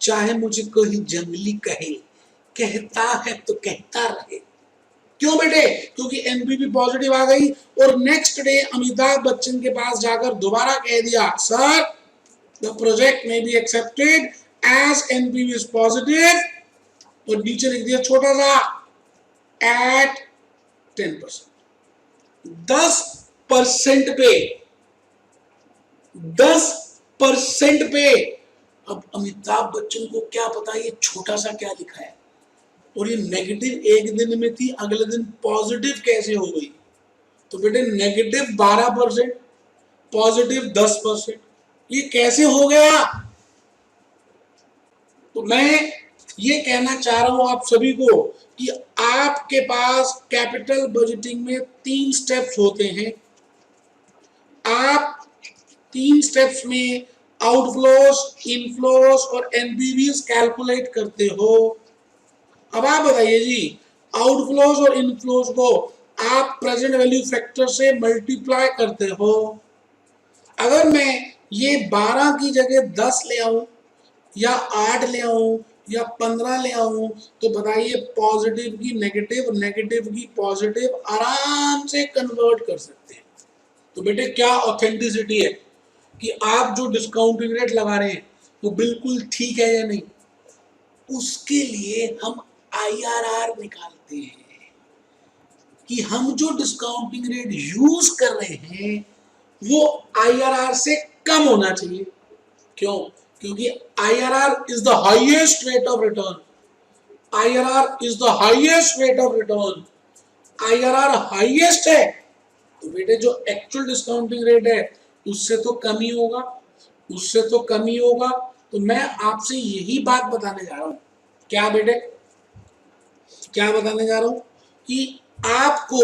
चाहे मुझे कोई जंगली कहे, कहता है तो कहता रहे। क्यों बेटे? क्योंकि एनपीवी पॉजिटिव आ गई और नेक्स्ट डे अमिताभ बच्चन के पास जाकर दोबारा कह दिया, सर द प्रोजेक्ट में be accepted as NPV is positive, और नीचे लिख दिया छोटा सा एट 10%। 10% पे 10% पे। अब अमिताभ बच्चन को क्या पता ये छोटा सा क्या लिखा है, और ये नेगेटिव एक दिन में थी, अगले दिन पॉजिटिव कैसे हो गई? तो बेटे नेगेटिव 12%, पॉजिटिव 10%, ये कैसे हो गया? तो मैं ये कहना चाह रहा हूं आप सभी को कि आपके पास कैपिटल बजटिंग में 3 स्टेप्स होते हैं। आप 3 स्टेप्स में आउटफ्लोस, इनफ्लोस और एनपीवीज कैलकुलेट करते हो। अब आप बताइए जी, आउटफ्लोस और इनफ्लोस को आप प्रेजेंट वैल्यू फैक्टर से मल्टीप्लाई करते हो। अगर मैं ये 12 की जगह 10 ले आऊं या 8 ले आऊं या 15 ले आऊं, तो बताइए पॉजिटिव की नेगेटिव, नेगेटिव की पॉजिटिव आराम से कन्वर्ट कर सकते हैं। तो बेटे क्या ऑथेंटिसिटी है कि आप जो डिस्काउंटिंग रेट लगा रहे हैं वो बिल्कुल ठीक है या नहीं? उसके लिए हम आईआरआर निकालते हैं कि हम जो डिस्काउंटिंग रेट यूज कर रहे हैं वो आईआरआर से कम होना चाहिए। क्यों? क्योंकि IRR is the highest rate of return. IRR is the highest rate of return. IRR highest है तो बेटे जो एक्चुअल डिस्काउंटिंग रेट है उससे तो कम ही होगा, उससे तो कम ही होगा। तो मैं आपसे यही बात बताने जा रहा हूं। क्या बेटे? क्या बताने जा रहा हूं कि आपको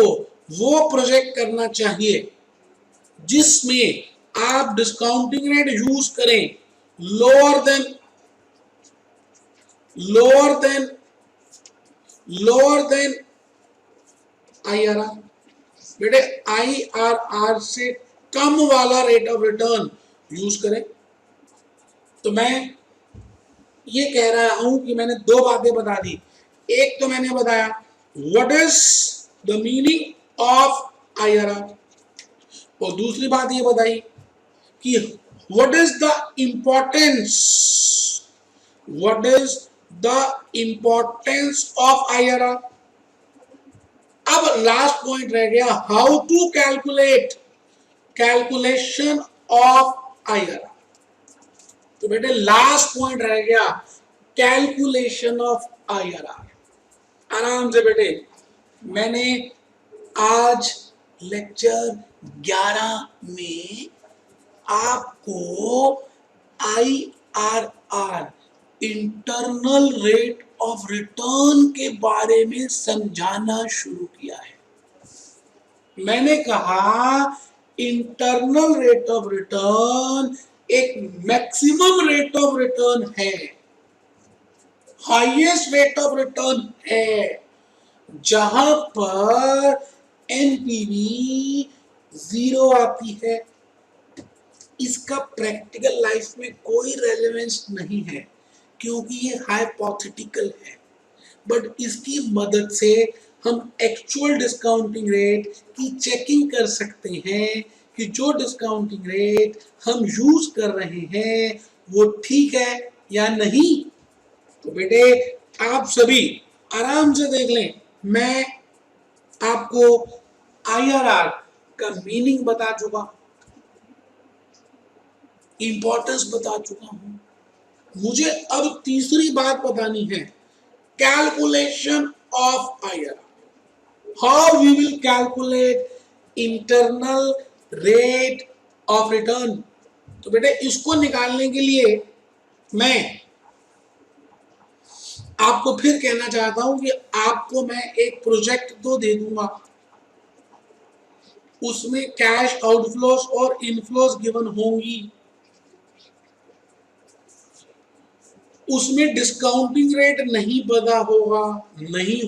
वो प्रोजेक्ट करना चाहिए जिसमें आप डिस्काउंटिंग रेट यूज करें लोअर देन आईआरआर। बेटे आईआरआर से कम वाला रेट ऑफ रिटर्न यूज करें। तो मैं ये कह रहा हूं कि मैंने 2 बातें बता दी। एक तो मैंने बताया what is the meaning of IRR, और दूसरी बात ये बताई कि what is the importance of IRR. अब लास्ट पॉइंट रह गया how to calculation of IRR. तो बेटे लास्ट पॉइंट रह गया कैलकुलेशन ऑफ आईआरआर। आराम से बेटे, मैंने आज लेक्चर 11 में आपको IRR, internal rate of return के बारे में समझाना शुरू किया है। मैंने कहा इंटरनल रेट ऑफ रिटर्न एक मैक्सिमम रेट ऑफ रिटर्न है, हाईएस्ट रेट ऑफ रिटर्न है, जहां पर एनपीवी 0 आती है। इसका प्रैक्टिकल लाइफ में कोई रेलेवेंस नहीं है क्योंकि ये हाइपोथेटिकल है, बट इसकी मदद से हम एक्चुअल डिस्काउंटिंग रेट की चेकिंग कर सकते हैं कि जो डिस्काउंटिंग रेट हम यूज कर रहे हैं वो ठीक है या नहीं। तो बेटे आप सभी आराम से देख लें, मैं आपको आईआरआर का मीनिंग बता चुका, इंपॉर्टेंस बता चुका हूं। मुझे अब तीसरी बात बतानी है, calculation of IRR, how we will calculate internal rate of return. तो बेटे इसको निकालने के लिए मैं आपको फिर कहना चाहता हूं कि आपको मैं एक प्रोजेक्ट तो दे दूंगा, उसमें कैश आउटफ्लोस और इनफ्लोस गिवन होंगी, उसमें डिस्काउंटिंग रेट नहीं पता होगा, नहीं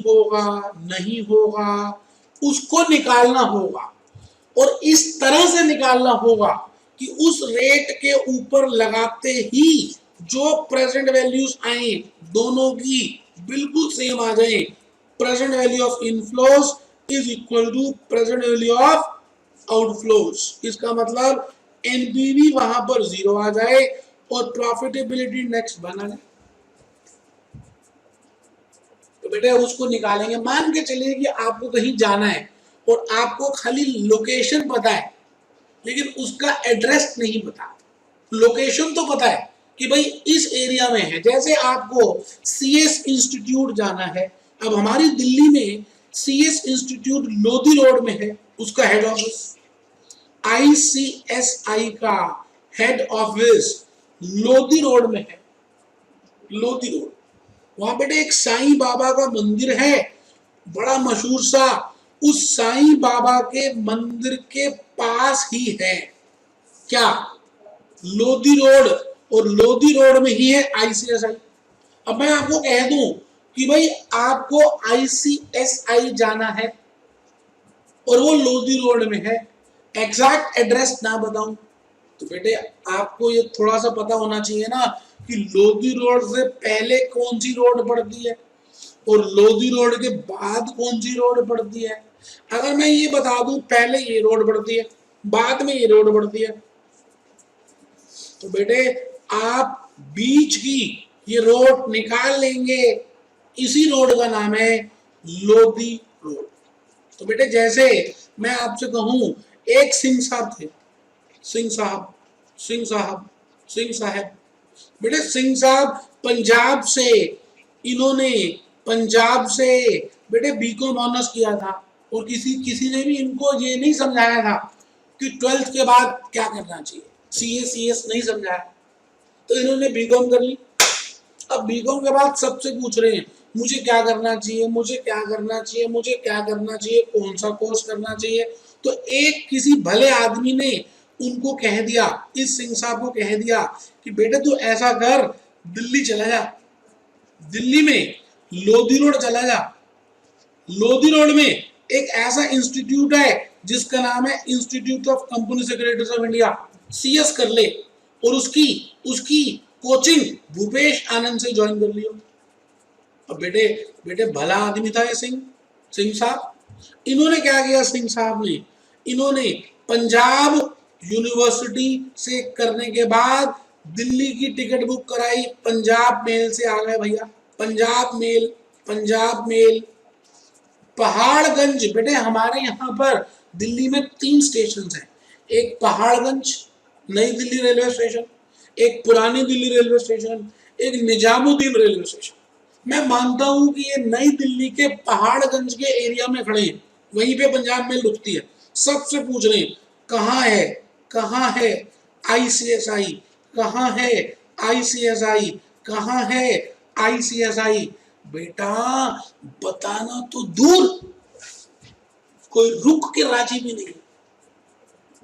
होगा, उसको निकालना होगा और इस तरह से निकालना होगा कि उस रेट के ऊपर लगाते ही जो प्रेजेंट वैल्यूज आए दोनों की बिल्कुल सेम आ जाए, present value of inflows is equal to present value of outflows. इसका मतलब एनपीवी वहां पर 0 आ जाए और प्रॉफिटेबिलिटी नेक्स्ट बना जाए, तो बेटे उसको निकालेंगे। मान के चलिए कि आपको कहीं जाना है और आपको खाली लोकेशन पता है लेकिन उसका एड्रेस नहीं पता। लोकेशन तो पता है कि भाई इस एरिया में है, जैसे आपको सीएस इंस्टीट्यूट जाना है। अब हमारी दिल्ली में सीएस इंस्टीट्यूट लोधी रोड में है, उसका हेड ऑफिस। आईसीएसआई का हेड ऑफिस लोधी रोड में है, लोधी रोड। वहां बेटे एक साईं बाबा का मंदिर है, बड़ा मशहूर सा। उस साईं बाबा के मंदिर के पास ही है क्या, लोधी रोड, और लोधी रोड में ही है आईसीएसआई। अब मैं आपको कह दूं कि भाई आपको आईसीएसआई जाना है और वो लोधी रोड में है, एग्जैक्ट एड्रेस ना बताऊं तो बेटे आपको ये थोड़ा सा पता होना चाहिए ना कि लोधी रोड से पहले कौन सी रोड पड़ती है और लोधी रोड के बाद कौन सी रोड पड़ती है। अगर मैं ये बता दूं पहले ये रोड पड़ती है बाद में ये रोड पड़ती है, तो बेटे आप बीच की ये रोड निकाल लेंगे, इसी रोड का नाम है लोधी रोड। तो बेटे जैसे मैं आपसे कहूं एक सिंह साहब थे, सिंह साहब, सिंह साहब, सिंह साहब। बेटे सिंह साहब पंजाब से, इन्होंने पंजाब से बेटे बीकॉम ऑनर्स किया था और किसी ने भी इनको ये नहीं समझाया था कि 12th के बाद क्या करना चाहिए, सीएस नहीं समझाया, तो इन्होंने बीकॉम कर ली। अब बीकॉम के बाद सबसे पूछ रहे हैं मुझे क्या करना चाहिए, मुझे क्या करना चाहिए, मुझे क्या करना चाहिए, कौन सा कोर्स करना चाहिए। तो एक किसी भले आदमी ने उनको कह दिया, इस सिंह साहब को कह दिया कि बेटे तू ऐसा कर, दिल्ली चला जा, दिल्ली में लोधी रोड चला जा। लोधी रोड में एक ऐसा इंस्टीट्यूट है जिसका नाम है institute of company secretaries of India, CS कर ले और उसकी उसकी कोचिंग भूपेश आनंद से ज्वाइन कर लियो। अब बेटे बेटे भला आदमी था ये सिंह साहब। इन्होंने क्या किया सिंह साहब ने, इन्होंने पंजाब यूनिवर्सिटी से करने के बाद दिल्ली की टिकट बुक कराई, पंजाब मेल से आ गए भैया, पंजाब मेल, पंजाब मेल। पहाड़गंज, बेटे हमारे यहाँ पर दिल्ली में 3 स्टेशन हैं, एक पहाड़गंज नई दिल्ली रेलवे स्टेशन, एक पुरानी दिल्ली रेलवे स्टेशन, एक निजामुद्दीन रेलवे स्टेशन। मैं मानता हूं कि ये नई दिल्ली के पहाड़गंज के एरिया में खड़े हैं, वहीं पे पंजाब मेल रुकती है। सबसे पूछ रहे हैं कहाँ है, कहाँ है आईसीएसआई, कहाँ है आईसीएसआई, कहाँ है आईसीएसआई। बेटा बताना तो दूर, कोई रुक के राजी भी नहीं।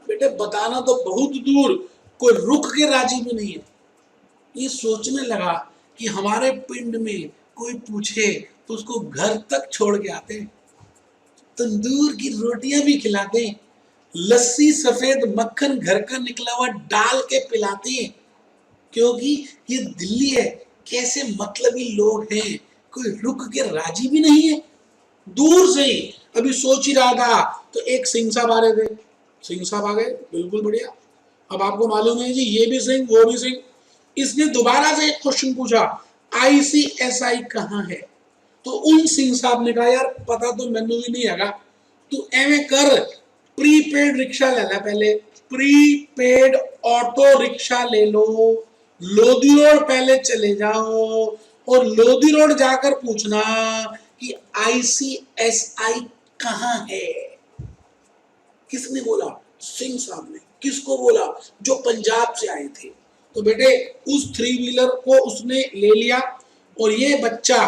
बेटे बताना तो बहुत दूर, कोई रुक के राजी भी नहीं है। ये सोचने लगा कि हमारे पिंड में कोई पूछे तो उसको घर तक छोड़ के आते हैं, तंदूर की रोटियां भी खिलाते हैं, लस्सी सफेद मक्खन घर का निकला हुआ डाल के पिलाते हैं, क्योंकि ये दिल्ली है, कैसे मतलबी लोग हैं, कोई रुक के राजी भी नहीं है। दूर से ही अभी सोच ही रहा था तो एक सिंह साहब आ रहे थे, सिंह साहब आ गए, बिल्कुल बढ़िया। अब आपको मालूम है जी ये भी सिंह वो भी सिंह। इसने दोबारा से एक क्वेश्चन पूछा आईसीएसआई कहाँ है, तो उन सिंह साहब ने कहा यार पता तो मैनू भी नहीं है, तू एवं कर प्रीपेड रिक्शा ले ला, पहले प्रीपेड ऑटो रिक्शा ले लो, लोधी रोड पहले चले जाओ और लोधी रोड जाकर पूछना कि आईसीएसआई कहाँ है। किसने बोला, सिंह साहब ने। किसको बोला, जो पंजाब से आए थे। तो बेटे उस 3 व्हीलर को उसने ले लिया और ये बच्चा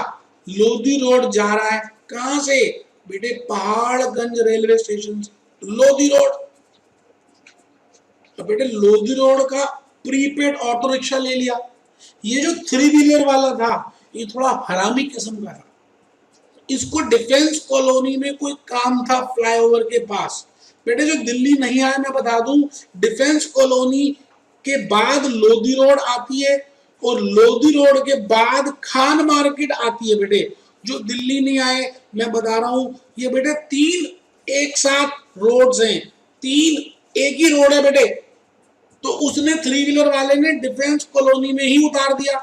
लोधी रोड जा रहा है, कहां से बेटे, पहाड़गंज रेलवे स्टेशन से लोधी रोड। तो बेटे लोधी रोड का प्रीपेड ऑटो रिक्शा ले लिया। ये जो 3 व्हीलर वाला था ये थोड़ा हरामी किस्म का था, इसको डिफेंस कॉलोनी में कोई काम था फ्लाईओवर के पास। बेटे जो दिल्ली नहीं आया मैं बता दूं, डिफेंस कॉलोनी के बाद लोधी रोड आती है और लोधी रोड के बाद खान मार्केट आती है बेटे। जो दिल्ली नहीं आए, मैं बता रहा हूं, ये बेटे 3 एक साथ रोड्स हैं, 3 एक ही रोड है बेटे। तो उसने 3 व्हीलर वाले ने डिफेंस कॉलोनी में ही उतार दिया,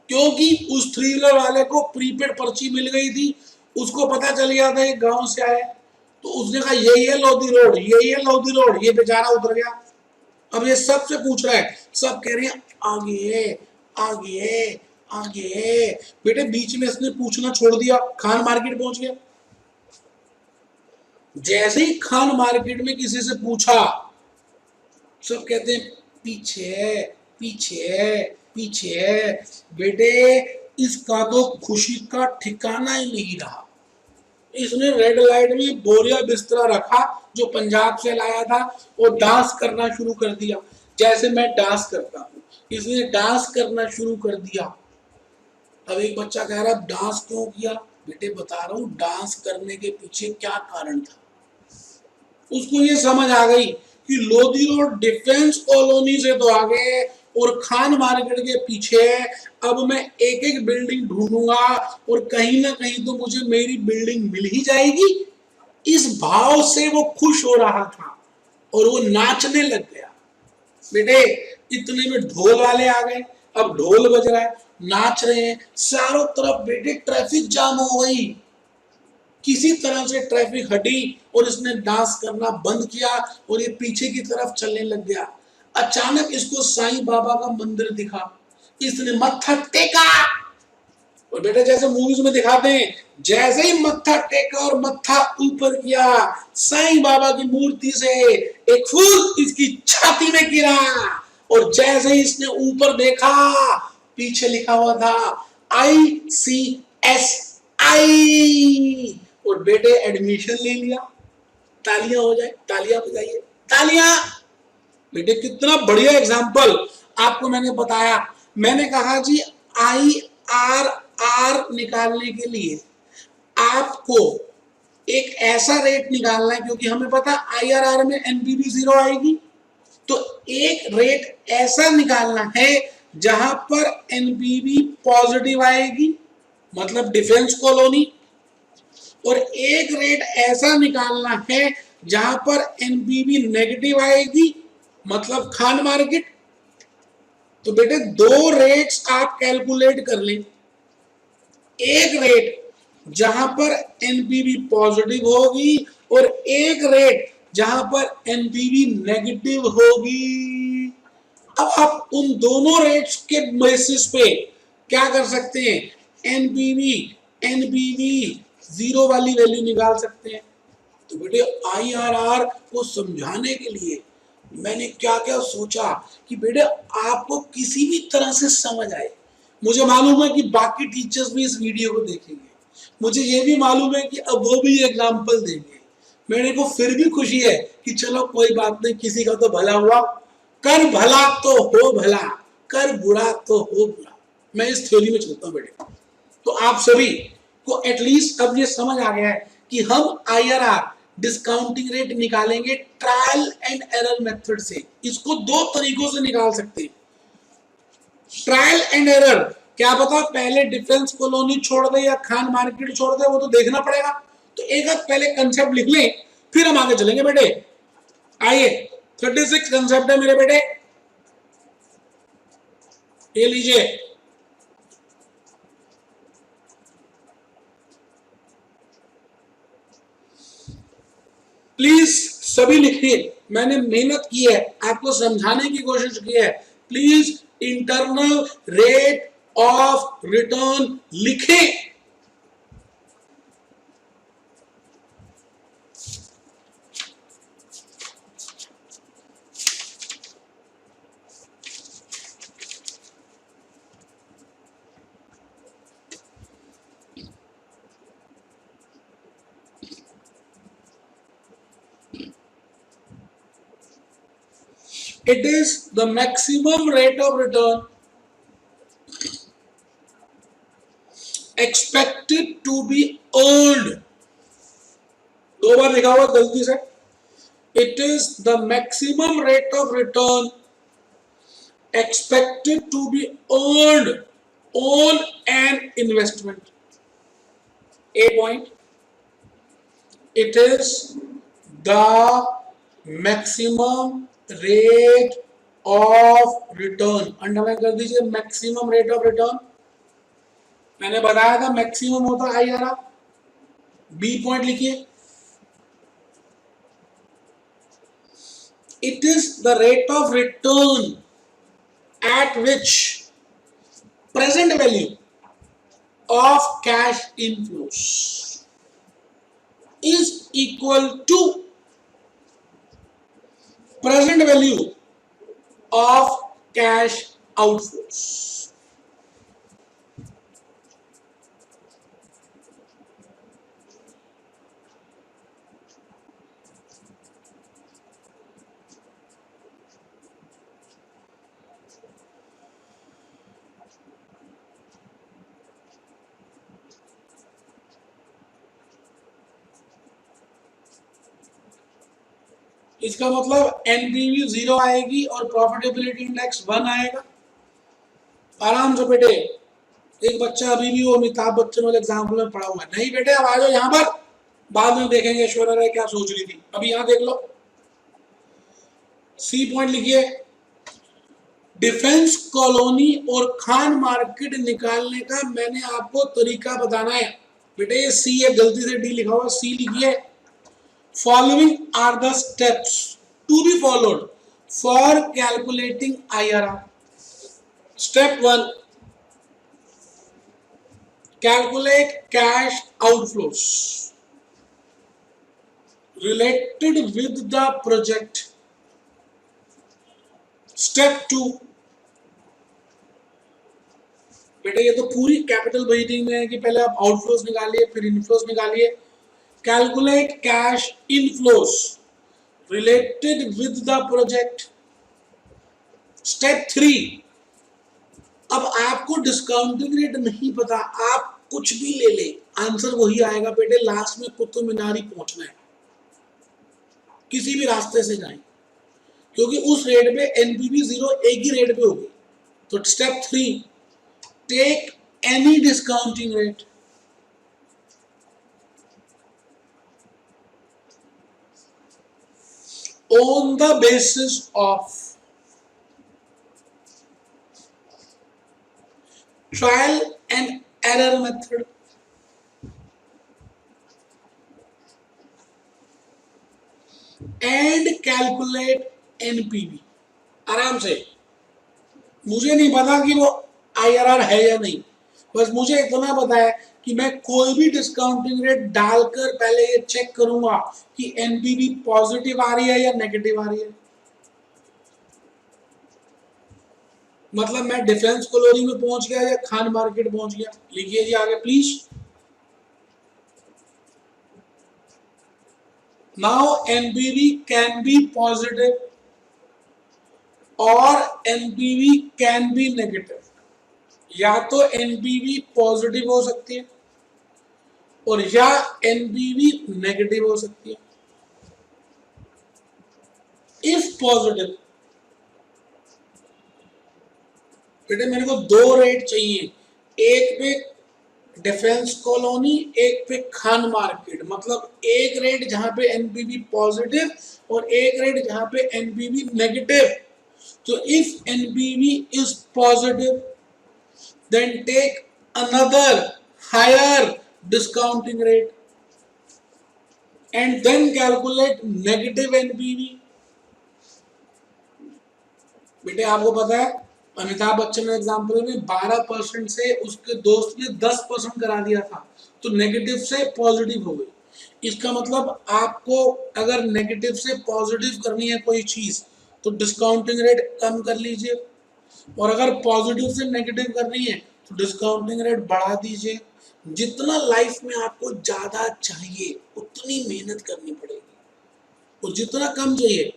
क्योंकि उस 3 व्हीलर वाले को प्रीपेड पर्ची मिल गई थी, उसको पता चल गया था ये गांव से आए, तो उसने कहा यही है लोधी रोड, यही है लोधी रोड, ये बेचारा उतर गया। अब ये सबसे पूछ रहा है, सब कह रहे हैं आगे आगे आगे। बेटे बीच में इसने पूछना छोड़ दिया, खान मार्केट पहुंच गया। जैसे ही खान मार्केट में किसी से पूछा, सब कहते हैं पीछे पीछे पीछे। बेटे इसका तो खुशी का ठिकाना ही नहीं रहा। इसने रेड लाइट में बोरिया बिस्तरा रखा जो पंजाब से लाया था, और डांस करना शुरू कर दिया, जैसे मैं डांस करता हूँ इसने डांस करना शुरू कर दिया। अब एक बच्चा कह रहा डांस क्यों किया? बेटे बता रहा हूँ डांस करने के पीछे क्या कारण था। उसको ये समझ आ गई कि लोधी रोड डिफेंस कॉलोनी से तो आगे और खान मार्केट के पीछे, अब मैं एक एक बिल्डिंग ढूंढूंगा और कहीं ना कहीं तो मुझे मेरी बिल्डिंग मिल ही जाएगी। इस भाव से वो खुश हो रहा था और वो नाचने लग गया। बेटे इतने में ढोल वाले आ गए, अब ढोल बज रहा है, नाच रहे हैं चारों तरफ। बेटे ट्रैफिक जाम हो गई, किसी तरह से ट्रैफिक हटी और इसने डांस करना बंद किया और ये पीछे की तरफ चलने लग गया। अचानक इसको साईं बाबा का मंदिर दिखा, इसने मत्था टेका। और बेटे जैसे मूवीज में दिखाते हैं, जैसे ही मत्था टेका और मत्था ऊपर किया, साईं बाबा की मूर्ति से एक फूल इसकी छाती में गिरा। और जैसे ही इसने ऊपर देखा, पीछे लिखा हुआ था ICSI। और बेटे एडमिशन ले लिया। तालियां हो जाए, तालियां बजाइए, तालियां। बेटे कितना बढ़िया एग्जाम्पल आपको मैंने बताया। मैंने कहा जी IRR निकालने के लिए आपको एक ऐसा रेट निकालना है, क्योंकि हमें पता IRR में NPV 0 आएगी, तो एक रेट ऐसा निकालना है जहां पर NPV पॉजिटिव आएगी, मतलब डिफेंस कॉलोनी, और एक रेट ऐसा निकालना है जहां पर NPV नेगेटिव आएगी, मतलब खान मार्केट। तो बेटे 2 रेट्स आप कैलकुलेट कर लें, एक रेट जहां पर NPV पॉजिटिव होगी और एक रेट जहां पर NPV नेगेटिव होगी। अब आप उन दोनों रेट्स के बेसिस पे क्या कर सकते हैं, NPV 0 वाली वैल्यू निकाल सकते हैं। तो बेटे IRR को समझाने के लिए मैंने क्या क्या सोचा कि बेटे आपको किसी भी तरह से समझ आए। मुझे मालूम है कि बाकी टीचर्स भी इस वीडियो को देखेंगे, मुझे ये भी मालूम है कि अब वो भी एग्जाम्पल देंगे। मेरे को फिर भी खुशी है कि चलो कोई बात नहीं, किसी का तो भला हुआ। कर भला तो हो भला, कर बुरा तो हो बुरा। मैं इस थ्योरी में चलता हूँ बेटे। तो आप सभी को एटलीस्ट अब ये समझ आ गया है कि हम IRR डिस्काउंटिंग रेट निकालेंगे ट्रायल एंड एरर मेथड से। इसको 2 तरीकों से निकाल सकते हैं, ट्रायल एंड एरर। क्या पता पहले डिफेंस कॉलोनी छोड़ दे या खान मार्केट छोड़ दे, वो तो देखना पड़ेगा। तो एक पहले कंसेप्ट लिख लें, फिर हम आगे चलेंगे बेटे। आइए 36 कंसेप्ट है मेरे बेटे, ये लीजिए। प्लीज सभी लिखिए, मैंने मेहनत की है, आपको समझाने की कोशिश की है। Please internal rate of return लिखें। It is the maximum rate of return expected to be earned। 2 बार लिखा हुआ गलती से। It is the maximum rate of return expected to be earned on an investment. A point, it is the maximum rate of return. Underline कर दीजिए maximum rate of return. मैंने बताया था maximum होता है IRR. बी पॉइंट लिखिए, it is the rate of return at which present value of cash inflows is equal to present value of cash outflows. इसका मतलब एनपीवी 0 आएगी और प्रॉफिटेबिलिटी इंडेक्स 1 आएगा. आराम से बेटे, एक बच्चा अभी भी वो अमिताभ बच्चन वाले एग्जाम्पल में पढ़ा हुआ है. नहीं बेटे अब आ जाओ यहाँ पर, बाद में देखेंगे ऐश्वर्या राय क्या सोच रही थी. अभी यहाँ देख लो, सी पॉइंट लिखिए, डिफेंस कॉलोनी और खान मार्केट निकालने का मैंने आपको तरीका बताना है. बेटे ये सी है, गलती से डी लिखा हुआ, सी लिखिए. Following are the steps to be followed for calculating IRR. Step 1, calculate cash outflows related with the project. Step 2, बेटे ये तो पूरी कैपिटल बजटिंग में है कि पहले आप आउटफ्लोज निकालिए फिर इनफ्लोज निकालिए. Calculate cash inflows related with the project. Step 3, अब आपको डिस्काउंटिंग रेट नहीं पता, आप कुछ भी ले ले, आंसर वही आएगा बेटे. लास्ट में कुतुब मीनार पहुंचना है, किसी भी रास्ते से जाएं, क्योंकि उस रेट पे एनपीवी 0 एक ही रेट पे होगी. तो step 3, take any discounting rate. On the basis of trial and error method, and calculate NPV. आराम से, मुझे नहीं पता कि वो IRR है या नहीं, बस मुझे इतना पता है कि मैं कोई भी डिस्काउंटिंग रेट डालकर पहले ये चेक करूंगा कि एनपीवी पॉजिटिव आ रही है या नेगेटिव आ रही है. मतलब मैं डिफेंस कॉलोनी में पहुंच गया या खान मार्केट पहुंच गया. लिखिए जी आगे please. Now NPV can be positive और एनपीवी कैन बी नेगेटिव. या तो एनपीवी पॉजिटिव हो सकती है और या एनपीवी नेगेटिव हो सकती है. इफ पॉजिटिव, बेटे मेरे को 2 रेट चाहिए, एक पे डिफेंस कॉलोनी, एक पे खान मार्केट. मतलब एक रेट जहां पे एनपीवी पॉजिटिव और एक रेट जहां पे एनपीवी नेगेटिव. तो if NPV is positive, then take another higher discounting rate and then calculate negative NPV. बेटे आपको पता है अमिताभ बच्चन के एग्जाम्पल में 12% से उसके दोस्त ने 10% करा दिया था, तो नेगेटिव से पॉजिटिव हो गई. इसका मतलब आपको अगर नेगेटिव से पॉजिटिव करनी है कोई चीज तो डिस्काउंटिंग रेट कम कर लीजिए, और अगर पॉजिटिव से नेगेटिव करनी है तो डिस्काउंटिंग रेट बढ़ा दीजिए. जितना लाइफ में आपको ज्यादा चाहिए उतनी मेहनत करनी पड़ेगी, और जितना कम चाहिए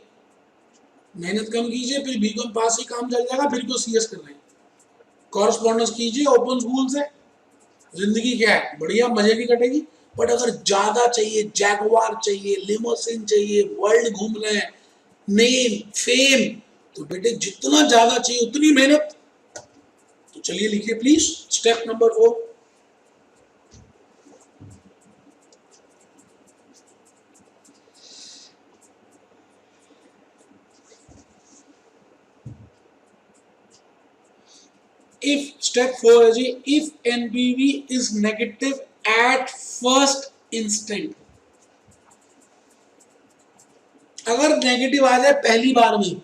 मेहनत कम कीजिए, फिर बीकॉम पास ही काम चल जाएगा, फिर क्यों सीएस करना है. कॉरेस्पॉन्डेंस कीजिए ओपन स्कूल से, जिंदगी क्या है बढ़िया मजे की कटेगी. बट अगर ज्यादा चाहिए, जैगवार चाहिए, लिमोसिन चाहिए, वर्ल्ड घूमना है, नेम फेम, तो बेटे जितना ज्यादा चाहिए उतनी मेहनत। तो चलिए लिखिए please step number 4। If step 4 है जी, if NPV is negative at first instant. अगर नेगेटिव आ जाए पहली बार में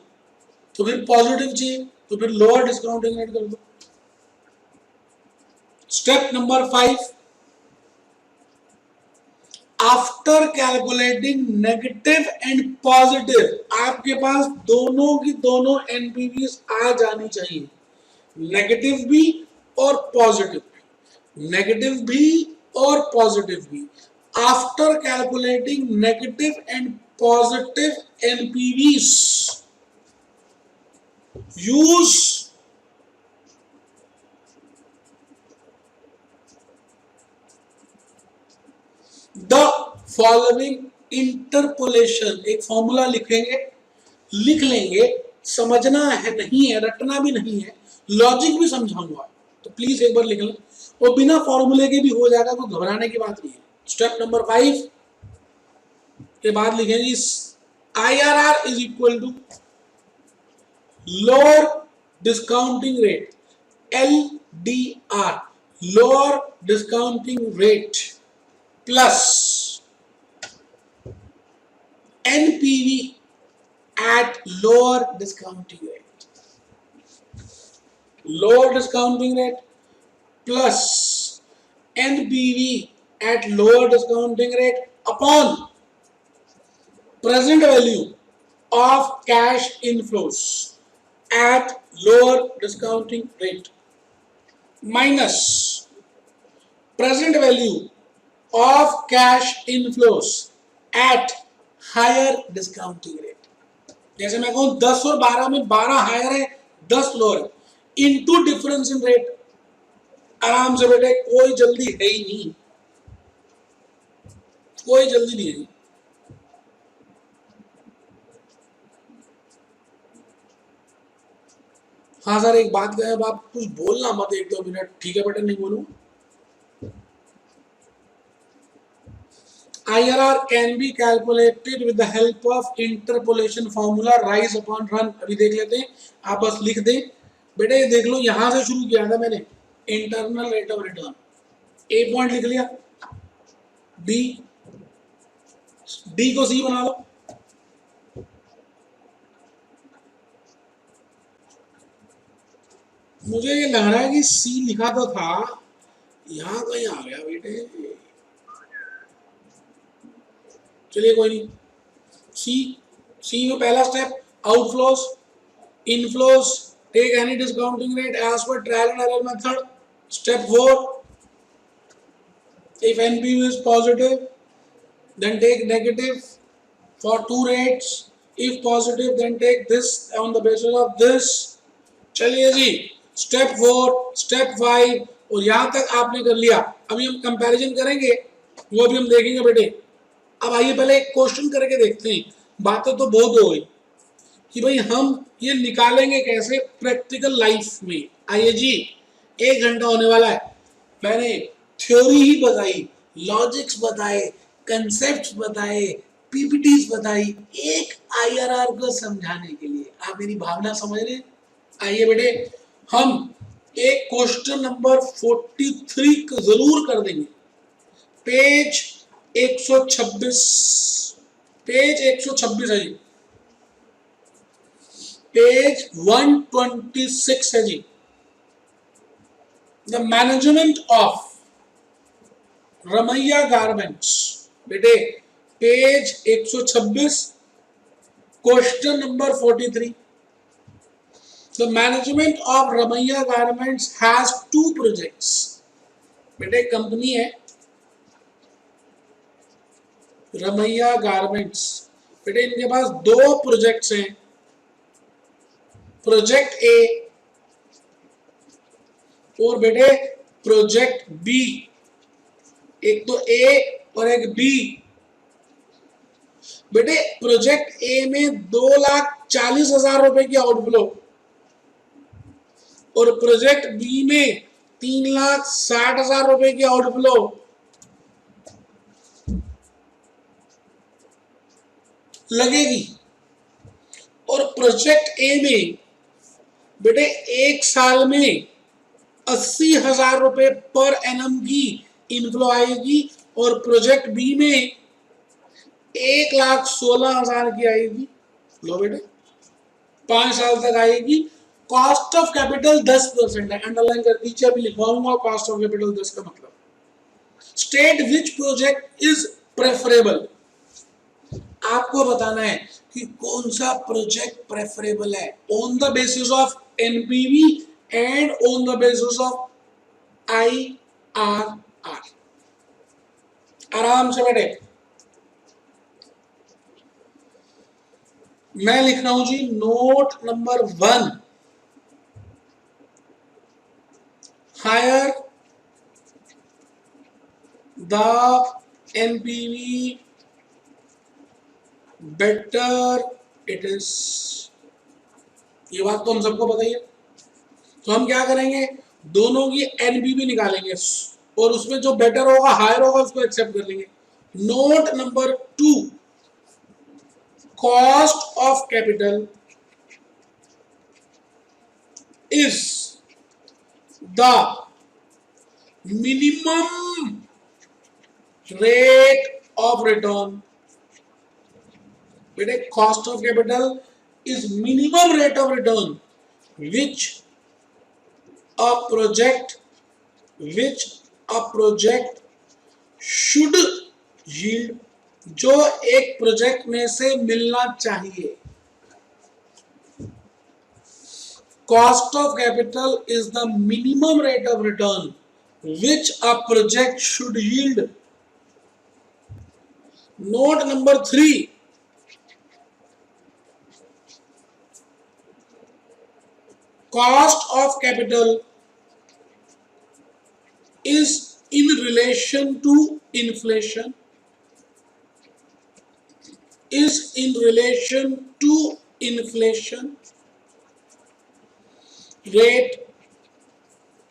तो फिर पॉजिटिव चाहिए, तो फिर लोअर डिस्काउंटिंग रेट कर दो। Step number 5, after calculating negative and positive, आपके पास दोनों की दोनों एनपीवी आ जानी चाहिए, नेगेटिव भी और पॉजिटिव भी, नेगेटिव भी और पॉजिटिव भी। After calculating negative and positive NPVs, use the following interpolation. एक फॉर्मूला लिखेंगे, लिख लेंगे, समझना है नहीं है, रटना भी नहीं है, लॉजिक भी समझाऊंगा, तो प्लीज एक बार लिख लें, और बिना फॉर्मूले के भी हो जाएगा, कोई घबराने की बात नहीं है। स्टेप नंबर 5 के बाद लिखेंगे IRR is equal to lower discounting rate, LDR, lower discounting rate plus NPV at lower discounting rate, lower discounting rate plus NPV at lower discounting rate upon present value of cash inflows at lower discounting rate minus present value of cash inflows at higher discounting rate। जैसे मैं कहूं 10 और 12 में 12 higher है, 10 lower है, into difference in rate. आराम से बेटे, कोई जल्दी है ही नहीं, कोई जल्दी नहीं है। हाँ सर एक बात कहें, आप कुछ बोलना मत 1-2 मिनट, ठीक है बेटा, नहीं बोलूं। IRR can be calculated with the help of interpolation formula rise upon run। अभी देख लेते हैं, आप बस लिख दें बेटे, देख लो यहां से शुरू किया था मैंने, internal rate of return, A point लिख लिया, बी, डी को सी बना लो, मुझे ये लग रहा है कि सी लिखा तो था, यहां कहीं आ गया बेटे, चलिए कोई नहीं। सी, सी में पहला step outflows, inflows, take any discounting rate as per trial and error method. Step 4, if NPV is positive then take negative for 2 rates, if positive then take this on the basis of this। चलिए जी, step 4, step 5 और यहां तक आपने कर लिया। अभी हम comparison करेंगे, वो भी हम देखेंगे बेटे। अब आइए पहले एक क्वेश्चन करके देखते हैं, बातें तो बहुत हो गई कि भाई हम ये निकालेंगे कैसे प्रैक्टिकल लाइफ में। आइए जी, 1 घंटा होने वाला है, मैंने थ्योरी ही बताई, लॉजिक्स बताए, कंसेप्ट्स बताए, पीपीटीज बताई, एक आईआरआर को समझाने के लिए। आप मेरी भावना समझ रहे हैं? आइए बेटे, हम एक क्वेश्चन नंबर 43 को जरूर कर देंगे, पेज 126, पेज 126 है जी, पेज 126 है जी। The management of Ramaiah garments, बेटे page 126, question number 43। The management of Ramaiah garments has 2 projects. बेटे कंपनी है रमैया गारमेंट्स, बेटे इनके पास 2 प्रोजेक्ट्स हैं, प्रोजेक्ट ए और बेटे प्रोजेक्ट बी। एक तो ए और एक बी। बेटे प्रोजेक्ट ए में 2,40,000 रुपए की आउटफ्लो और प्रोजेक्ट बी में 3,60,000 रुपए की आउटफ्लो लगेगी। और प्रोजेक्ट ए में बेटे एक साल में 80,000 रुपए पर एनम की इनफ्लो आएगी और प्रोजेक्ट बी में 1,16,000 की आएगी। लो बेटे 5 साल तक आएगी। कॉस्ट ऑफ कैपिटल 10% है, अंडरलाइन कर दीजिए, अभी लिखवाऊंगा कॉस्ट ऑफ कैपिटल 10 का मतलब। State which project is preferable, आपको बताना है कि कौन सा प्रोजेक्ट प्रेफरेबल है on the basis of NPV and on the basis of IRR. आराम से बैठे, मैं लिख रहा हूं जी note number 1, higher the NPV better it is. ये बात तो हम सबको बताइए। तो हम क्या करेंगे, दोनों की एनपीवी निकालेंगे और उसमें जो बेटर होगा हायर होगा उसको एक्सेप्ट कर लेंगे। Note number 2, cost of capital is the minimum rate of return. बेटे cost of capital is minimum rate of return which a project should yield, जो एक प्रोजेक्ट में से मिलना चाहिए। Cost of capital is the minimum rate of return which a project should yield। Note number 3, cost of capital is in relation to inflation, rate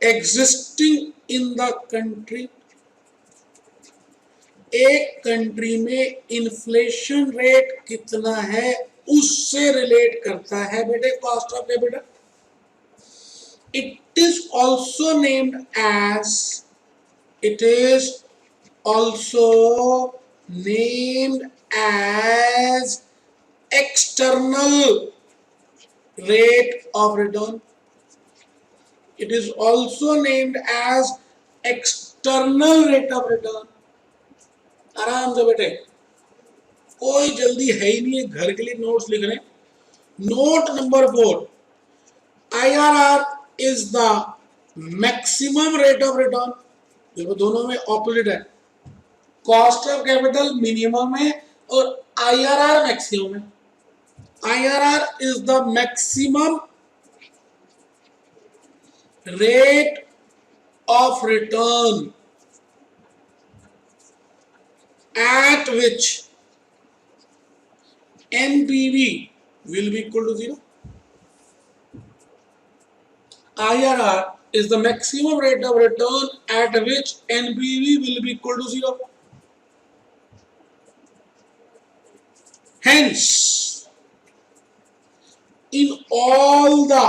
existing in the country। एक country में inflation rate कितना है उससे relate करता है बेटे cost of capital. It is also named as external rate of return। It is also named as external rate of return। आराम से बेटे, कोई जल्दी है ही नहीं है, घर के लिए नोट्स लिख रहे हैं। Note number 4, IRR is the maximum rate of return। देखो दोनों में ऑपोजिट है, कॉस्ट ऑफ कैपिटल मिनिमम है और IRR मैक्सिमम है। IRR is the maximum rate of return at which NPV will be equal to 0। IRR is the maximum rate of return at which NPV will be equal to 0। Hence, in all the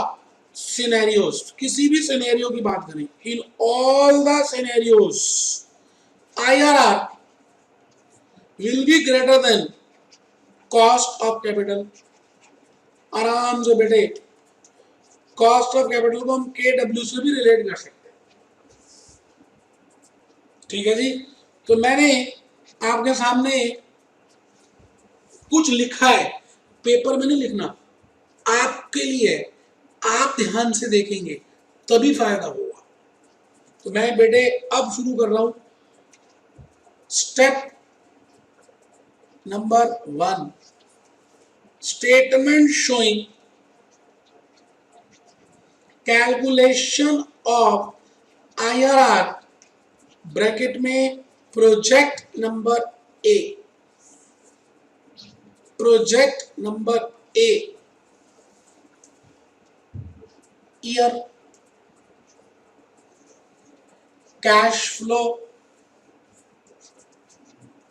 scenarios, किसी भी scenario की बात करें, in all the scenarios, IRR will be greater than cost of capital। आराम से बेटे, cost of capital को हम KW से भी रिलेट कर सकते हैं। ठीक है जी, तो मैंने आपके सामने कुछ लिखा है, पेपर में नहीं लिखना, आपके लिए, आप ध्यान से देखेंगे तभी फायदा होगा। तो मैं बेटे अब शुरू कर रहा हूं step number 1, statement showing calculation of IRR bracket में project number A। Project number A, year, cash flow,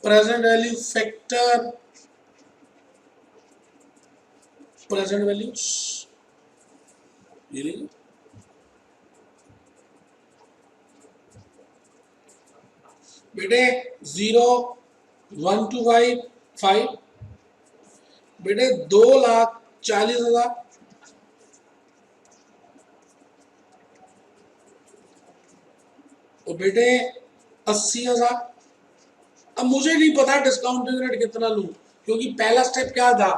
present value factor, present values, बेटे 0, 1 to 5, 5, बेटे 2,40,000, और बेटे 80,000। अब मुझे नहीं पता डिस्काउंटिंग रेट कितना लूं, क्योंकि पहला स्टेप क्या था,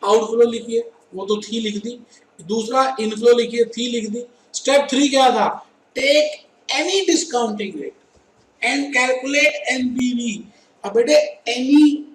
आउटफ्लो लिखिए, वो तो थी लिख दी, दूसरा इनफ्लो लिखिए, थी लिख दी। स्टेप 3 क्या था, take any discounting rate and calculate NPV. अब बेटे एनी